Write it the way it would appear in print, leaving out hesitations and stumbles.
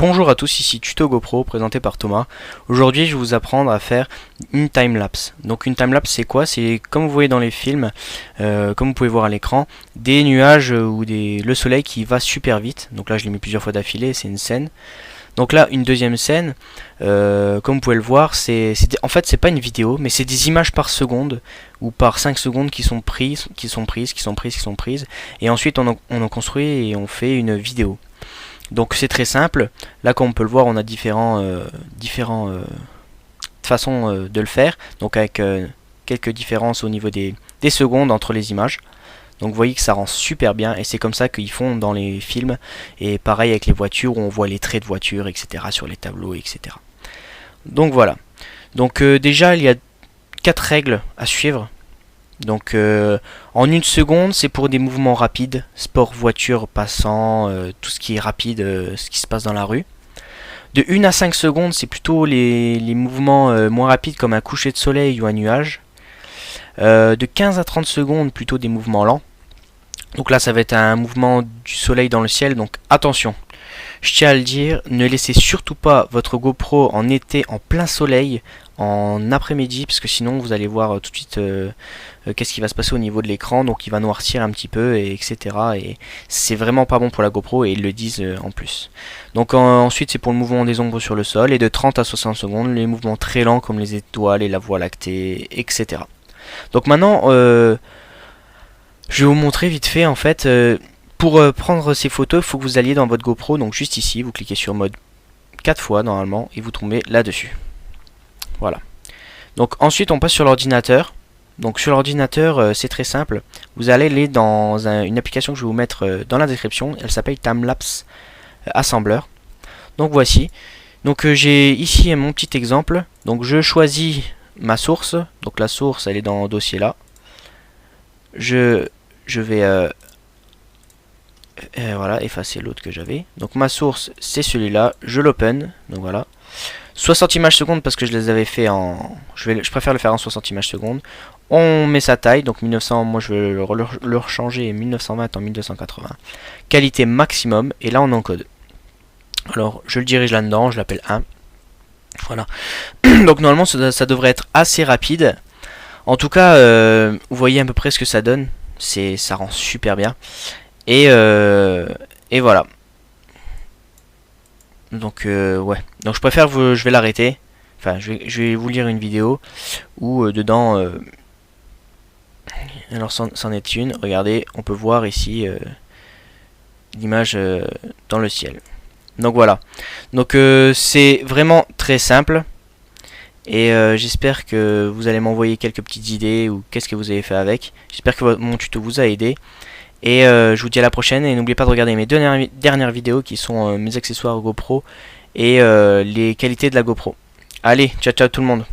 Bonjour à tous, ici Tuto GoPro présenté par Thomas. Aujourd'hui je vais vous apprendre à faire une timelapse. Donc une timelapse c'est quoi? C'est comme vous voyez dans les films, comme vous pouvez voir à l'écran, des nuages ou le soleil qui va super vite. Donc là je l'ai mis plusieurs fois d'affilée, c'est une scène. Donc là une deuxième scène, comme vous pouvez le voir, en fait c'est pas une vidéo, mais c'est des images par seconde ou par 5 secondes qui sont prises, et ensuite on en construit et on fait une vidéo. Donc c'est très simple. Là comme on peut le voir, on a différentes façons de le faire. Donc avec quelques différences au niveau des secondes entre les images. Donc vous voyez que ça rend super bien et c'est comme ça qu'ils font dans les films. Et pareil avec les voitures où on voit les traits de voiture, etc. sur les tableaux, etc. Donc voilà. Donc déjà il y a 4 règles à suivre. Donc en une seconde c'est pour des mouvements rapides, sport, voiture, passant, tout ce qui est rapide, ce qui se passe dans la rue. De 1 à 5 secondes c'est plutôt les mouvements moins rapides comme un coucher de soleil ou un nuage. De 15 à 30 secondes plutôt des mouvements lents. Donc là ça va être un mouvement du soleil dans le ciel, donc attention. Je tiens à le dire, ne laissez surtout pas votre GoPro en été en plein soleil, en après-midi, parce que sinon vous allez voir tout de suite qu'est-ce qui va se passer au niveau de l'écran, donc il va noircir un petit peu, etc. Et c'est vraiment pas bon pour la GoPro, et ils le disent en plus. Donc ensuite c'est pour le mouvement des ombres sur le sol, et de 30 à 60 secondes, les mouvements très lents comme les étoiles et la voie lactée, etc. Donc maintenant, je vais vous montrer vite fait en fait... pour prendre ces photos, il faut que vous alliez dans votre GoPro, donc juste ici, vous cliquez sur mode 4 fois normalement, et vous tombez là-dessus. Voilà. Donc ensuite on passe sur l'ordinateur. Donc sur l'ordinateur c'est très simple. Vous allez aller dans une application que je vais vous mettre dans la description. Elle s'appelle Timelapse Assembler. Donc voici. Donc j'ai ici mon petit exemple. Donc je choisis ma source. Donc la source elle est dans le dossier là. Je vais... voilà, effacer l'autre que j'avais. Donc ma source c'est celui-là, je l'open, donc voilà. 60 images secondes parce que je les avais fait en... Je préfère le faire en 60 images secondes. On met sa taille, donc 1900, moi je vais le rechanger 1920 en 1280. Qualité maximum, et là on encode. Alors je le dirige là-dedans, je l'appelle 1. Voilà. Donc normalement ça devrait être assez rapide. En tout cas, vous voyez à peu près ce que ça donne. Ça rend super bien. Et voilà. Donc ouais. Donc je préfère je vais l'arrêter. Enfin je vais vous lire une vidéo où dedans alors c'en est une. Regardez, on peut voir ici l'image dans le ciel. Donc voilà. Donc c'est vraiment très simple. Et j'espère que vous allez m'envoyer quelques petites idées ou qu'est-ce que vous avez fait avec. J'espère que mon tuto vous a aidé. Et je vous dis à la prochaine, et n'oubliez pas de regarder mes dernières vidéos qui sont mes accessoires GoPro et les qualités de la GoPro. Allez, ciao ciao tout le monde.